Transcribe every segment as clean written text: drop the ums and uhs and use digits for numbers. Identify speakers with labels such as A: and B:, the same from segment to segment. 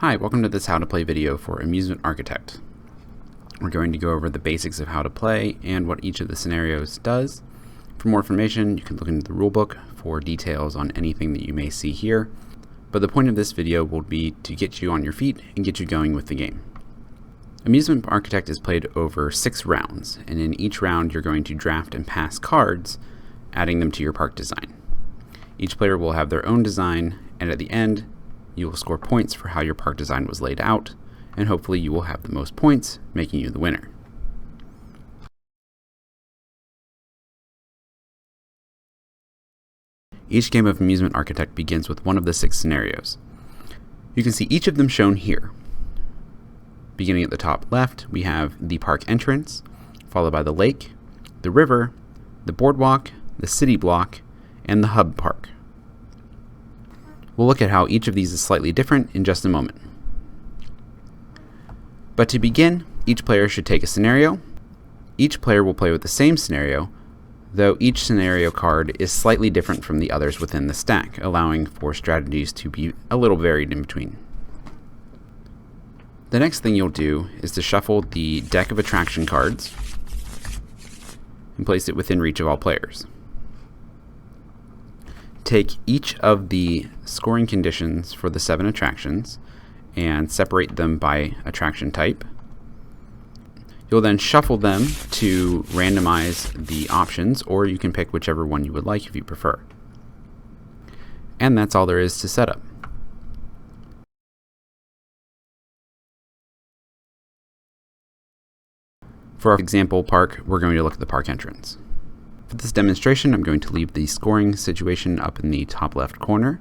A: Hi, welcome to this How to Play video for Amusement Architect. We're going to go over the basics of how to play and what each of the scenarios does. For more information, you can look into the rulebook for details on anything that you may see here, but the point of this video will be to get you on your feet and get you going with the game. Amusement Architect is played over 6 rounds, and in each round you're going to draft and pass cards, adding them to your park design. Each player will have their own design, and at the end, you will score points for how your park design was laid out, and hopefully you will have the most points, making you the winner. Each game of Amusement Architect begins with one of the 6 scenarios. You can see each of them shown here. Beginning at the top left, we have the park entrance, followed by the lake, the river, the boardwalk, the city block, and the hub park. We'll look at how each of these is slightly different in just a moment. But to begin, each player should take a scenario. Each player will play with the same scenario, though each scenario card is slightly different from the others within the stack, allowing for strategies to be a little varied in between. The next thing you'll do is to shuffle the deck of attraction cards and place it within reach of all players. Take each of the scoring conditions for the 7 attractions and separate them by attraction type. You'll then shuffle them to randomize the options, or you can pick whichever one you would like if you prefer. And that's all there is to setup. For our example park, we're going to look at the park entrance. For this demonstration, I'm going to leave the scoring situation up in the top left corner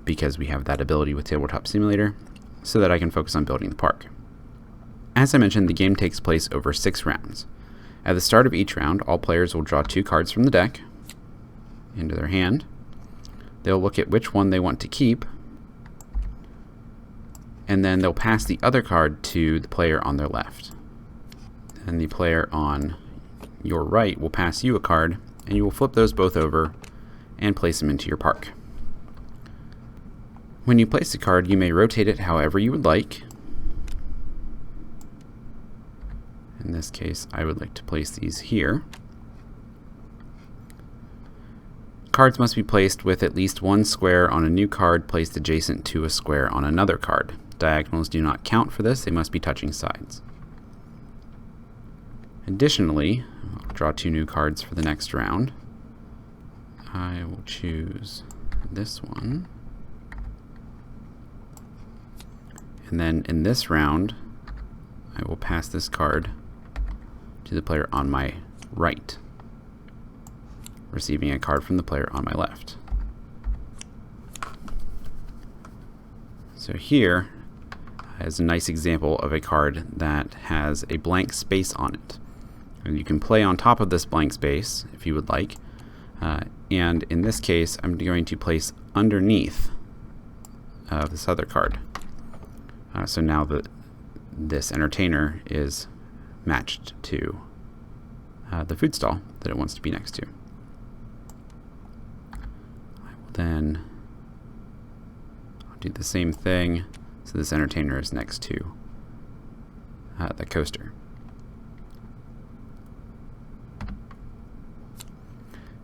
A: because we have that ability with Tabletop Simulator, so that I can focus on building the park. As I mentioned, the game takes place over 6 rounds. At the start of each round, all players will draw 2 cards from the deck into their hand. They'll look at which one they want to keep, and then they'll pass the other card to the player on their left. And the player on your right will pass you a card, and you will flip those both over and place them into your park. When you place a card, you may rotate it however you would like. In this case, I would like to place these here. Cards must be placed with at least one square on a new card placed adjacent to a square on another card. Diagonals do not count for this, they must be touching sides. Additionally, I'll draw 2 new cards for the next round. I will choose this one. And then in this round, I will pass this card to the player on my right, receiving a card from the player on my left. So here is a nice example of a card that has a blank space on it. And you can play on top of this blank space if you would like. And in this case, I'm going to place underneath this other card. So now that this entertainer is matched to the food stall that it wants to be next to. I will then do the same thing, so this entertainer is next to the coaster.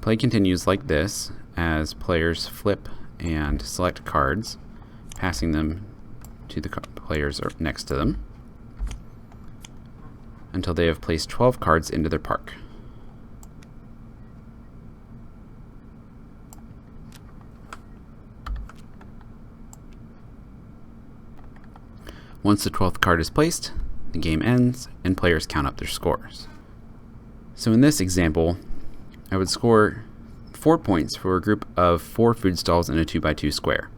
A: Play continues like this as players flip and select cards, passing them to the players next to them until they have placed 12 cards into their park. Once the 12th card is placed, the game ends and players count up their scores. So in this example, I would score 4 points for a group of 4 food stalls in a 2x2 square.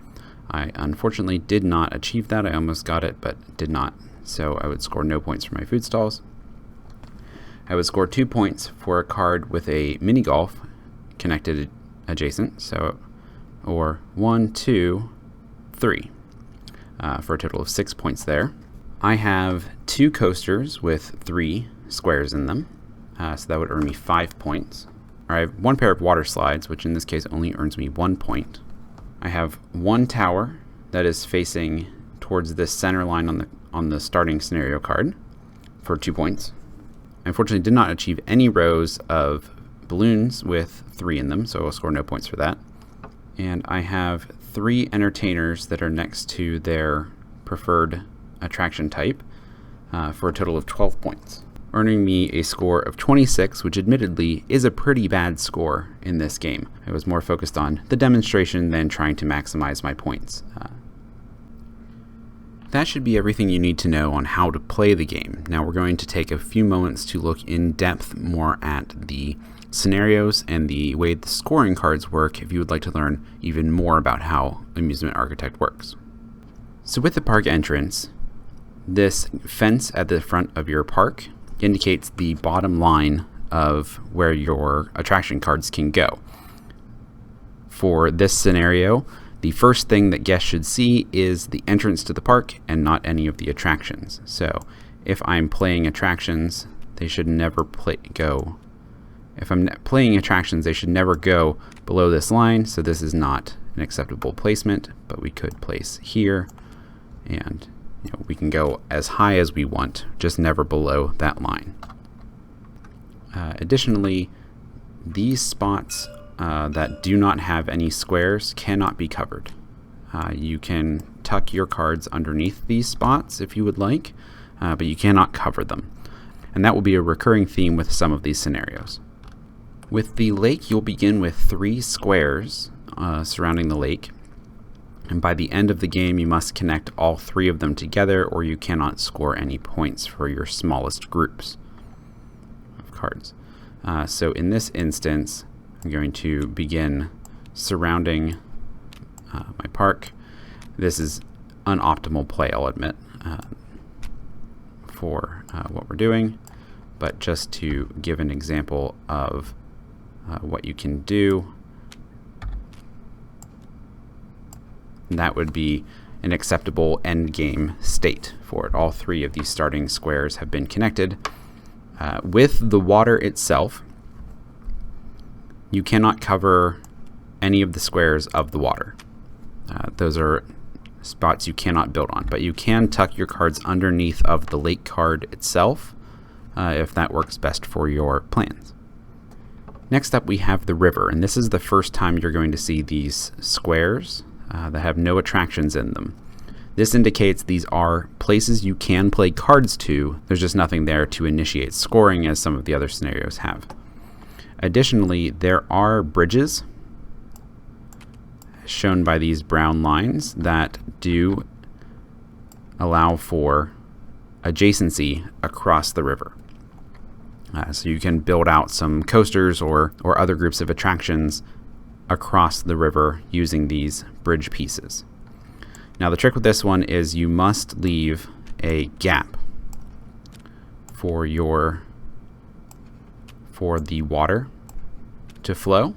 A: I unfortunately did not achieve that. I almost got it, but did not. So I would score no points for my food stalls. I would score 2 points for a card with a mini golf connected adjacent. Or 1, 2, 3, for a total of 6 points there. I have 2 coasters with 3 squares in them. So that would earn me 5 points. Or I have 1 pair of water slides, which in this case only earns me 1 point. I have 1 tower that is facing towards this center line on the starting scenario card for 2 points. I unfortunately did not achieve any rows of balloons with 3 in them, so I'll score no points for that. And I have 3 entertainers that are next to their preferred attraction type for a total of 12 points, earning me a score of 26, which admittedly is a pretty bad score in this game. I was more focused on the demonstration than trying to maximize my points. That should be everything you need to know on how to play the game. Now we're going to take a few moments to look in depth more at the scenarios and the way the scoring cards work if you would like to learn even more about how Amusement Architect works. So with the park entrance, this fence at the front of your park indicates the bottom line of where your attraction cards can go. For this scenario, the first thing that guests should see is the entrance to the park and not any of the attractions. So if I'm playing attractions, they should never go. If I'm playing attractions, they should never go below this line. So this is not an acceptable placement, but we could place here, and we can go as high as we want, just never below that line. Additionally, these spots that do not have any squares cannot be covered. You can tuck your cards underneath these spots if you would like, but you cannot cover them. And that will be a recurring theme with some of these scenarios. With the lake, you'll begin with 3 squares surrounding the lake. And by the end of the game, you must connect all 3 of them together, or you cannot score any points for your smallest groups of cards. So in this instance, I'm going to begin surrounding my park. This is unoptimal play, I'll admit, for what we're doing, but just to give an example of what you can do, that would be an acceptable end game state for it. All 3 of these starting squares have been connected. With the water itself, you cannot cover any of the squares of the water. Those are spots you cannot build on, but you can tuck your cards underneath of the lake card itself if that works best for your plans. Next up, we have the river, and this is the first time you're going to see these squares that have no attractions in them. This indicates these are places you can play cards to. There's just nothing there to initiate scoring as some of the other scenarios have. Additionally, there are bridges shown by these brown lines that do allow for adjacency across the river. So you can build out some coasters or other groups of attractions across the river using these bridge pieces. Now the trick with this one is you must leave a gap for the water to flow,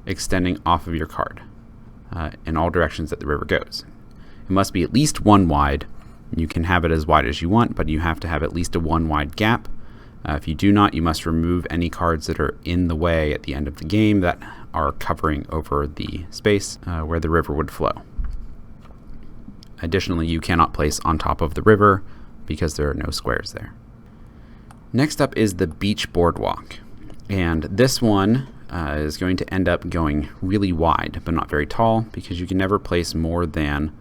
A: extending off of your card in all directions that the river goes. It must be at least 1 wide. You can have it as wide as you want, but you have to have at least a 1 wide gap. If you do not, you must remove any cards that are in the way at the end of the game that are covering over the space where the river would flow. Additionally, you cannot place on top of the river because there are no squares there. Next up is the beach boardwalk, and this one is going to end up going really wide but not very tall because you can never place more than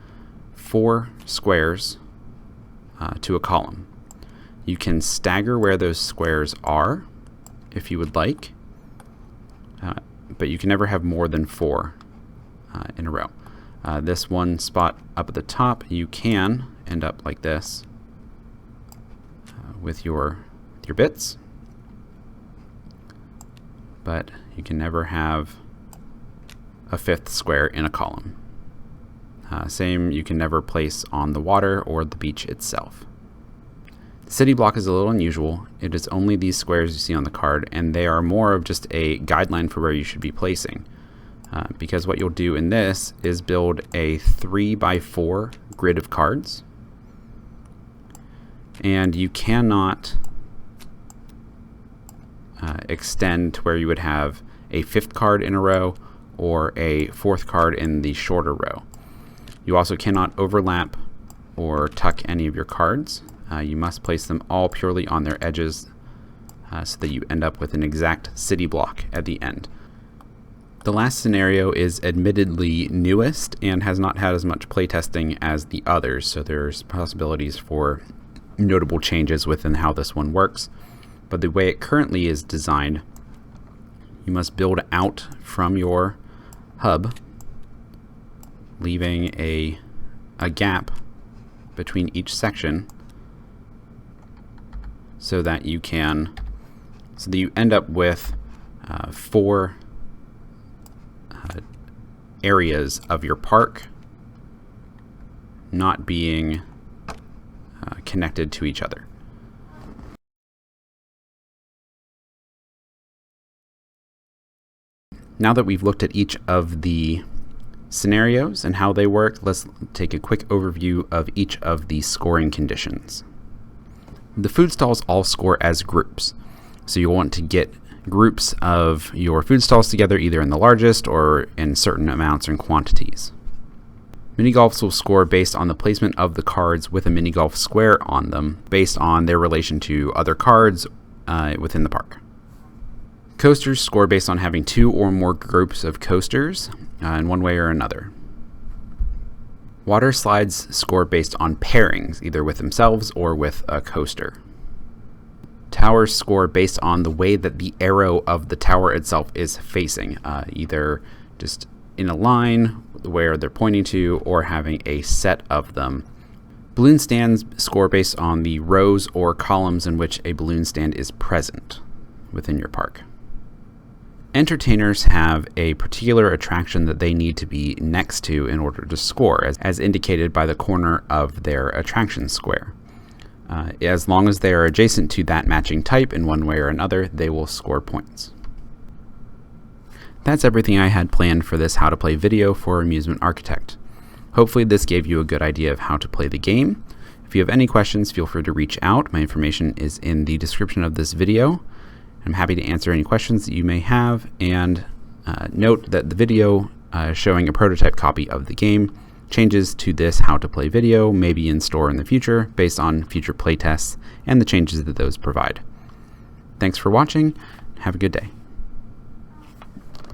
A: 4 squares to a column. You can stagger where those squares are if you would like, but you can never have more than 4 in a row. This one spot up at the top, you can end up like this with your bits, but you can never have a 5th square in a column. Same, you can never place on the water or the beach itself. The city block is a little unusual. It is only these squares you see on the card, and they are more of just a guideline for where you should be placing. Because what you'll do in this is build a 3x4 grid of cards, and you cannot extend to where you would have a 5th card in a row or a 4th card in the shorter row. You also cannot overlap or tuck any of your cards. You must place them all purely on their edges so that you end up with an exact city block at the end. The last scenario is admittedly newest and has not had as much playtesting as the others, so there's possibilities for notable changes within how this one works. But the way it currently is designed, you must build out from your hub, leaving a gap between each section so that you end up with 4 areas of your park not being connected to each other. Now that we've looked at each of the scenarios and how they work, let's take a quick overview of each of the scoring conditions. The food stalls all score as groups, so you'll want to get groups of your food stalls together either in the largest or in certain amounts and quantities. Mini-golfs will score based on the placement of the cards with a mini-golf square on them based on their relation to other cards within the park. Coasters score based on having 2 or more groups of coasters in one way or another. Water slides score based on pairings, either with themselves or with a coaster. Towers score based on the way that the arrow of the tower itself is facing, either just in a line where they're pointing to or having a set of them. Balloon stands score based on the rows or columns in which a balloon stand is present within your park. Entertainers have a particular attraction that they need to be next to in order to score, as indicated by the corner of their attraction square. As long as they are adjacent to that matching type in one way or another, they will score points. That's everything I had planned for this How to Play video for Amusement Architect. Hopefully this gave you a good idea of how to play the game. If you have any questions, feel free to reach out. My information is in the description of this video. I'm happy to answer any questions that you may have, and note that the video showing a prototype copy of the game changes to this How to Play video may be in store in the future based on future playtests and the changes that those provide. Thanks for watching. Have a good day.